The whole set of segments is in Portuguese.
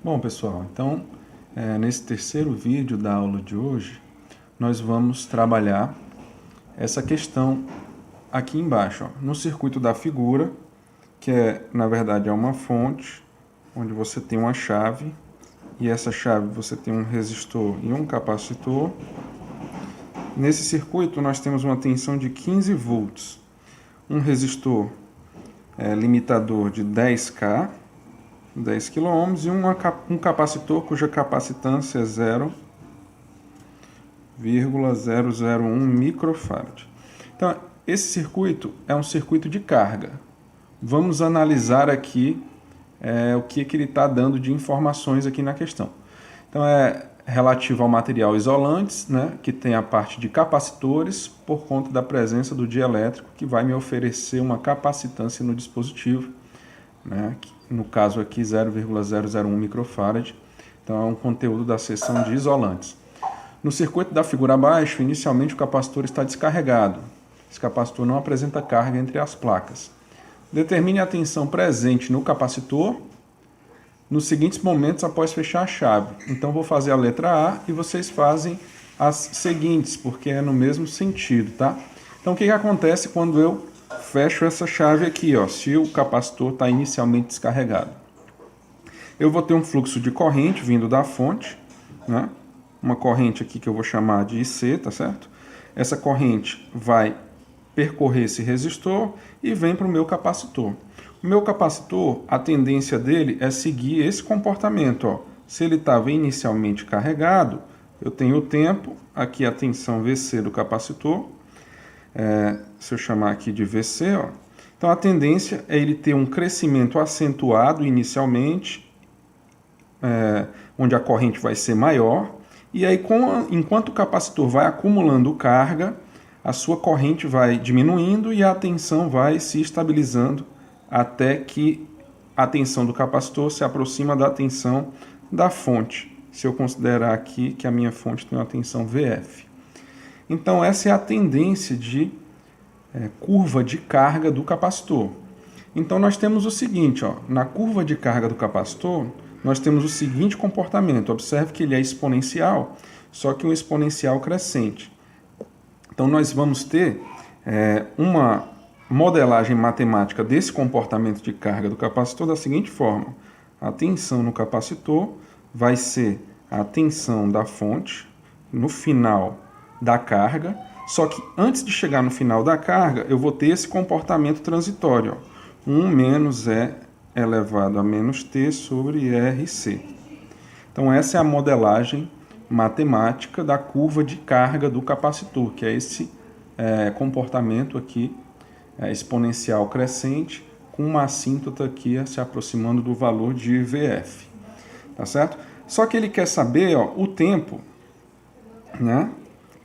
Bom, pessoal, então, nesse terceiro vídeo da aula de hoje, nós vamos trabalhar essa questão aqui embaixo, ó, no circuito da figura, que na verdade é uma fonte, onde você tem uma chave, e essa chave você tem um resistor e um capacitor. Nesse circuito nós temos uma tensão de 15 volts, um resistor limitador de 10K, 10 kΩ, e um capacitor cuja capacitância é 0,001 microfarad. Então, esse circuito é um circuito de carga. Vamos analisar aqui o que ele está dando de informações aqui na questão. Então, é relativo ao material isolantes, né, que tem a parte de capacitores, por conta da presença do dielétrico, que vai me oferecer uma capacitância no dispositivo, né, no caso aqui 0,001 microfarad. Então é um conteúdo da seção de isolantes. No circuito da figura abaixo, inicialmente o capacitor está descarregado. Esse capacitor não apresenta carga entre as placas. Determine a tensão presente no capacitor nos seguintes momentos após fechar a chave. Então vou fazer a letra A e vocês fazem as seguintes, porque é no mesmo sentido, tá? Então o que acontece quando eu fecho essa chave aqui, ó, se o capacitor está inicialmente descarregado? Eu vou ter um fluxo de corrente vindo da fonte, né? Uma corrente aqui que eu vou chamar de IC, tá certo? Essa corrente vai percorrer esse resistor e vem para o meu capacitor. O meu capacitor, a tendência dele é seguir esse comportamento, ó. Se ele estava inicialmente carregado, eu tenho o tempo, aqui a tensão VC do capacitor, se eu chamar aqui de VC, ó. Então a tendência é ele ter um crescimento acentuado inicialmente, onde a corrente vai ser maior, e aí enquanto o capacitor vai acumulando carga, a sua corrente vai diminuindo e a tensão vai se estabilizando até que a tensão do capacitor se aproxima da tensão da fonte, se eu considerar aqui que a minha fonte tem uma tensão VF. Então essa é a tendência de curva de carga do capacitor. Então nós temos o seguinte, ó, na curva de carga do capacitor, nós temos o seguinte comportamento. Observe que ele é exponencial, só que um exponencial crescente. Então nós vamos ter uma modelagem matemática desse comportamento de carga do capacitor da seguinte forma. A tensão no capacitor vai ser a tensão da fonte no final da carga, só que antes de chegar no final da carga, eu vou ter esse comportamento transitório, ó, 1 menos E elevado a menos T sobre RC. Então essa é a modelagem matemática da curva de carga do capacitor, que é esse comportamento aqui exponencial crescente, com uma assíntota aqui se aproximando do valor de VF. Tá certo? Só que ele quer saber, ó, o tempo, né?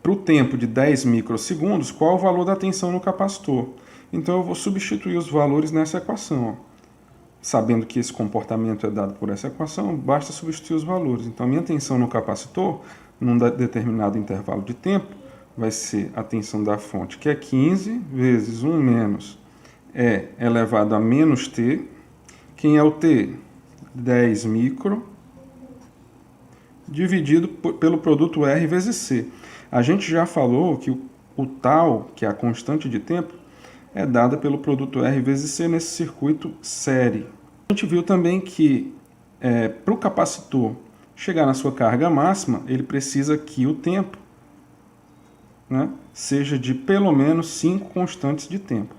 Para o tempo de 10 microsegundos, qual é o valor da tensão no capacitor. Então eu vou substituir os valores nessa equação, ó. Sabendo que esse comportamento é dado por essa equação, basta substituir os valores. Então, a minha tensão no capacitor, num determinado intervalo de tempo, vai ser a tensão da fonte, que é 15 vezes 1 menos E elevado a menos T. Quem é o T? 10 micro, dividido pelo produto R vezes C. A gente já falou que o tal, que é a constante de tempo, é dada pelo produto R vezes C nesse circuito série. A gente viu também que para o capacitor chegar na sua carga máxima, ele precisa que o tempo, né, seja de pelo menos 5 constantes de tempo,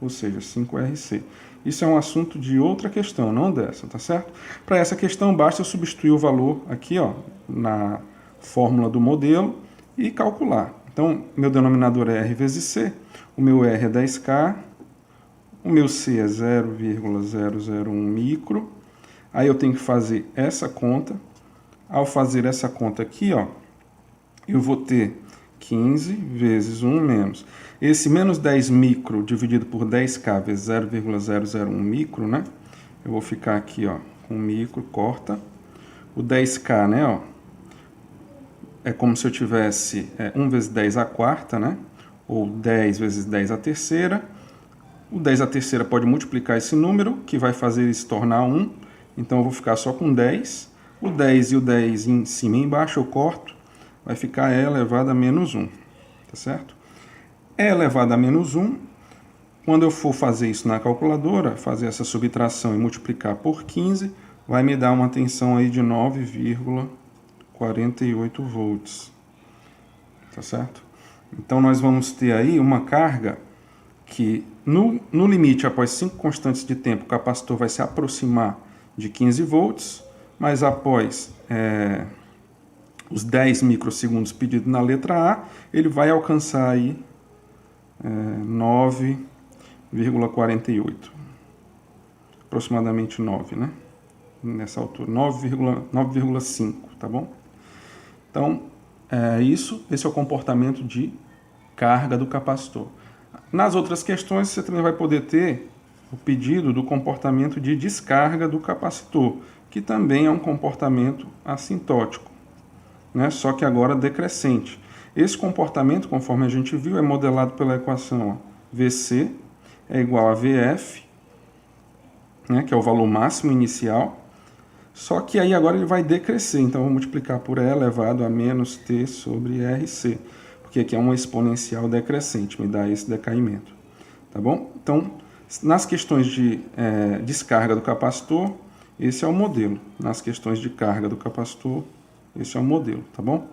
ou seja, 5RC. Isso é um assunto de outra questão, não dessa, tá certo? Para essa questão, basta eu substituir o valor aqui, ó, na fórmula do modelo e calcular. Então, meu denominador é R vezes C, o meu R é 10K, o meu C é 0,001 micro, aí eu tenho que fazer essa conta. Ao fazer essa conta aqui, ó, eu vou ter 15 vezes 1 menos. Esse menos 10 micro dividido por 10K vezes 0,001 micro, né? Eu vou ficar aqui, ó, com micro, corta. O 10K, né, ó, é como se eu tivesse 1 vezes 10 à quarta, né? Ou 10 vezes 10 à terceira. O 10 à terceira pode multiplicar esse número, que vai fazer ele se tornar 1. Então eu vou ficar só com 10. O 10 e o 10 em cima e embaixo eu corto, vai ficar E elevado a menos 1, tá certo? E elevado a menos 1, quando eu for fazer isso na calculadora, fazer essa subtração e multiplicar por 15, vai me dar uma tensão aí de 9,48 volts, tá certo? Então nós vamos ter aí uma carga que no limite, após 5 constantes de tempo, o capacitor vai se aproximar de 15 volts, mas após os 10 microsegundos pedidos na letra A, ele vai alcançar aí 9,48. Aproximadamente 9, né? Nessa altura, 9,5, tá bom? Então, esse é o comportamento de carga do capacitor. Nas outras questões, você também vai poder ter o pedido do comportamento de descarga do capacitor, que também é um comportamento assintótico, né? Só que agora decrescente. Esse comportamento, conforme a gente viu, é modelado pela equação VC é igual a VF, né, que é o valor máximo inicial, só que aí agora ele vai decrescer, então eu vou multiplicar por E elevado a menos T sobre RC, porque aqui é uma exponencial decrescente, me dá esse decaimento, tá bom? Então, nas questões de descarga do capacitor, esse é o modelo. Nas questões de carga do capacitor, esse é o modelo, tá bom?